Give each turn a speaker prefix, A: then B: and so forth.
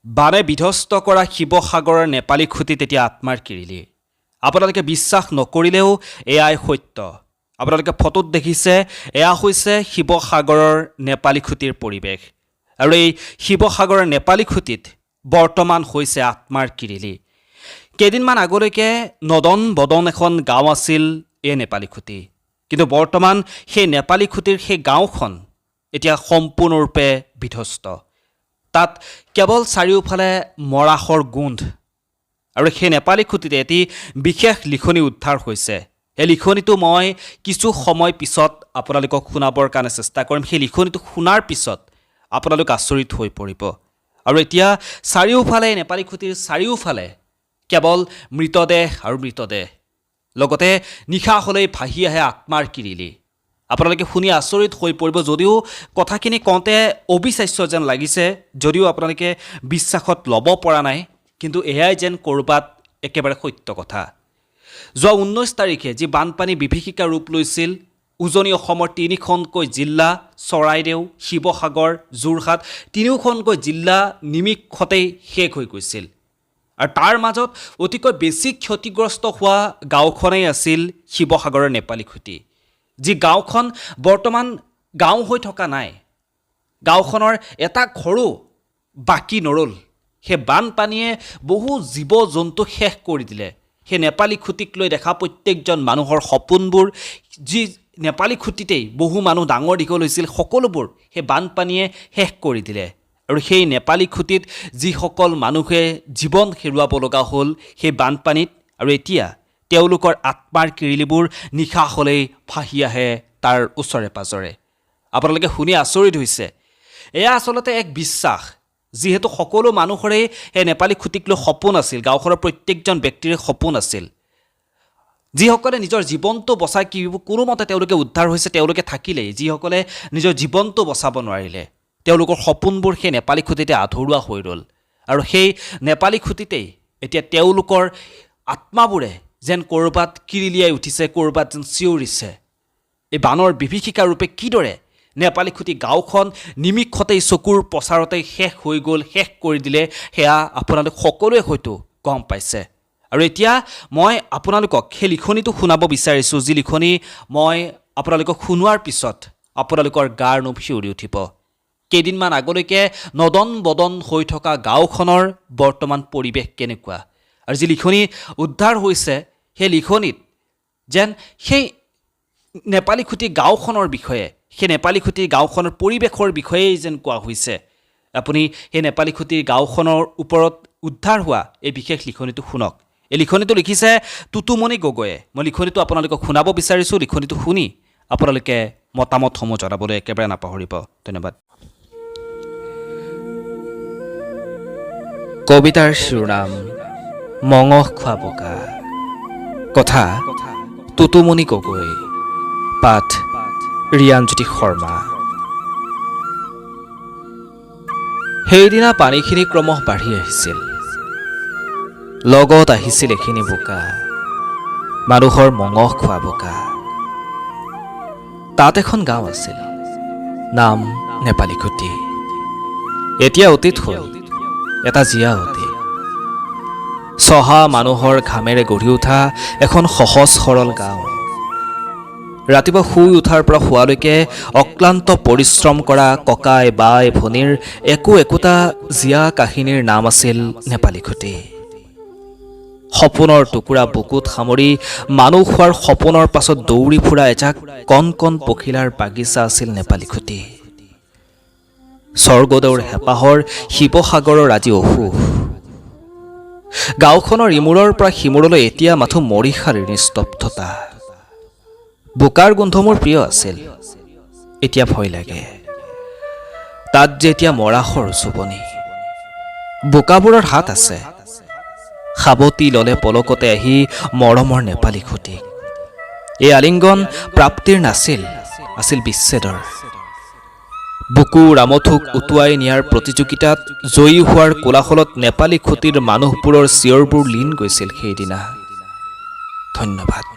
A: বানে বিধ্বস্ত কৰা শিৱসাগৰৰ নেপালী খুঁটিত এতিয়া আত্মাৰ কিৰিলি। আপোনালোকে বিশ্বাস নকৰিলেও এয়াই সত্য। আপোনালোকে ফটোত দেখিছে, এয়া হৈছে শিৱসাগৰৰ নেপালী খুঁটিৰ পৰিৱেশ। আৰু এই শিৱসাগৰৰ নেপালী খুঁটিত বৰ্তমান হৈছে আত্মাৰ কিৰিলি। কেইদিনমান আগলৈকে নদন বদন এখন গাঁও আছিল এই নেপালী খুঁটি, কিন্তু বৰ্তমান সেই নেপালী খুঁটিৰ সেই গাঁওখন এতিয়া সম্পূৰ্ণৰূপে বিধ্বস্ত। তাত কেৱল চাৰিওফালে মৰাশৰ গোন্ধ। আৰু সেই নেপালী খুঁটিতে এটি বিশেষ লিখনি উদ্ধাৰ হৈছে। এই লিখনিটো মই কিছু সময় পিছত আপোনালোকক শুনাবৰ কাৰণে চেষ্টা কৰিম। সেই লিখনিটো শুনাৰ পিছত আপোনালোক আচৰিত হৈ পৰিব। আৰু এতিয়া চাৰিওফালে নেপালী খুঁটিৰ চাৰিওফালে কেৱল মৃতদেহ আৰু মৃতদেহ, লগতে নিশা হ'লেই ভাহি আহে আত্মাৰ কিৰিলি। আপোনালোকে শুনি আচৰিত হৈ পৰিব। যদিও কথাখিনি কওঁতে অবিশ্বাস্য যেন লাগিছে, যদিও আপোনালোকে বিশ্বাসত ল'ব পৰা নাই, কিন্তু এয়াই যেন ক'ৰবাত একেবাৰে সত্য কথা। যোৱা 19 তাৰিখে যি বানপানী বিভীষিকা ৰূপ লৈছিল, উজনি অসমৰ 3খনকৈ জিলা চৰাইদেউ, শিৱসাগৰ, যোৰহাট, 3খনকৈ জিলা নিমিষতেই শেষ হৈ গৈছিল। আৰু তাৰ মাজত অতিকৈ বেছি ক্ষতিগ্ৰস্ত হোৱা গাঁওখনেই আছিল শিৱসাগৰৰ নেপালী খুঁটি, যি গাঁওখন বৰ্তমান গাঁও হৈ থকা নাই। গাঁওখনৰ এটা ঘৰো বাকী নৰল। সেই বানপানীয়ে বহু জীৱ জন্তু শেষ কৰি দিলে। সেই নেপালী খুঁটিক লৈ দেখা প্ৰত্যেকজন মানুহৰ সপোনবোৰ, যি নেপালী খুঁটিতেই বহু মানুহ ডাঙৰ দীঘল হৈছিল, সকলোবোৰ সেই বানপানীয়ে শেষ কৰি দিলে। আৰু সেই নেপালী খুঁটিত যিসকল মানুহে জীৱন হেৰুৱাব লগা হ'ল সেই বানপানীত, আৰু এতিয়া তেওঁলোকৰ আত্মাৰ কিৰিলিবোৰ নিশা হ'লেই ভাহি আহে তাৰ ওচৰে পাজৰে। আপোনালোকে শুনি আচৰিত হৈছে। এয়া আচলতে এক বিশ্বাস, যিহেতু সকলো মানুহৰেই সেই নেপালী খুঁটিক লৈ সপোন আছিল। গাঁওখনৰ প্ৰত্যেকজন ব্যক্তিৰে সপোন আছিল। যিসকলে নিজৰ জীৱনটো বচাই কোনোমতে তেওঁলোকে উদ্ধাৰ হৈছে, তেওঁলোকে থাকিলেই। যিসকলে নিজৰ জীৱনটো বচাব নোৱাৰিলে, তেওঁলোকৰ সপোনবোৰ সেই নেপালী খুঁটিতে আধৰুৱা হৈ ৰ'ল। আৰু সেই নেপালী খুঁটিতেই এতিয়া তেওঁলোকৰ আত্মাবোৰে যেন ক'ৰবাত কিৰিলিয়াই উঠিছে, ক'ৰবাত যেন চিঞৰিছে। এই বানৰ বিভীষিকা ৰূপে কিদৰে নেপালী খুঁটি গাঁওখন নিমিষতেই চকুৰ প্ৰচাৰতেই শেষ হৈ গ'ল, শেষ কৰি দিলে, সেয়া আপোনালোক সকলোৱে হয়তো গম পাইছে। আৰু এতিয়া মই আপোনালোকক সেই লিখনিটো শুনাব বিচাৰিছোঁ, যি লিখনি মই আপোনালোকক শুনোৱাৰ পিছত আপোনালোকৰ গাৰ নোম শিয়ৰি উঠিব। কেইদিনমান আগলৈকে নদন বদন হৈ থকা গাঁওখনৰ বৰ্তমান পৰিৱেশ কেনেকুৱা। আৰু যি লিখনি উদ্ধাৰ হৈছে, সেই লিখনিত যেন সেই নেপালী খুঁটি গাঁওখনৰ বিষয়ে, সেই নেপালী খুঁটিৰ গাঁওখনৰ পৰিৱেশৰ বিষয়েই যেন কোৱা হৈছে। আপুনি সেই নেপালী খুঁটিৰ গাঁওখনৰ ওপৰত উদ্ধাৰ হোৱা এই বিশেষ লিখনিটো শুনক। এই লিখনিটো লিখিছে টুটুমণি গগৈয়ে। মই লিখনিটো আপোনালোকক শুনাব বিচাৰিছোঁ। লিখনিটো শুনি আপোনালোকে মতামতসমূহ জনাবলৈ একেবাৰে নাপাহৰিব। ধন্যবাদ। কবিতাৰ শিৰোনাম মঙহ খোৱা বোকা। কথা টুটুমণি গগৈ। পাঠ ৰিয়ানজ্যোতি শৰ্মা। সেইদিনা পানীখিনি ক্ৰমশ বাঢ়ি আহিছিল। লগত আহিছিল এখিনি বোকা, মানুহৰ মঙহ খোৱা বোকা। তাত এখন গাঁও আছিল, নাম নেপালী খুঁটি। এতিয়া অতীত হ'ল এটা জীয়া অতীত। চহা মানুহৰ ঘামেৰে গঢ়ি উঠা এখন সহজ সৰল গাঁও। ৰাতিপুৱা শুই উঠাৰ পৰা শোৱালৈকে অক্লান্ত পৰিশ্ৰম কৰা ককাই বাই ভনীৰ একোটা জীয়া কাহিনীৰ নাম আছিল নেপালী খুঁটি। সপোনৰ টুকুৰা বুকুত সামৰি মানুহ হোৱাৰ সপোনৰ পাছত দৌৰি ফুৰা এজাক কণ কণ পখিলাৰ বাগিচা আছিল নেপালী খুঁটি। স্বৰ্গদেউৰ হেঁপাহৰ শিৱসাগৰৰ আজি অসুখ। গাঁওখনৰ ইমূৰৰ পৰা সিমূৰলৈ এতিয়া মাথো মৰিষাৰ নিস্তব্ধতা। বোকাৰ গোন্ধ মোৰ প্ৰিয় আছিল, এতিয়া ভয় লাগে। তাত যে এতিয়া মৰাশৰ উচুপনি। বোকাবোৰৰ হাত আছে, সাৱটি ল'লে পলকতে আহি মৰমৰ নেপালী খুঁটিক। এই আলিংগন প্ৰাপ্তিৰ নাছিল, আছিল বিচ্ছেদৰ। বুকু ৰামথুক উটুৱাই নিয়াৰ প্ৰতিযোগিতাত জয়ী হোৱাৰ কোলাহলত নেপালী খুঁটিৰ মানুহবোৰৰ চিঞৰবোৰ লীন গৈছিল সেইদিনা। ধন্যবাদ।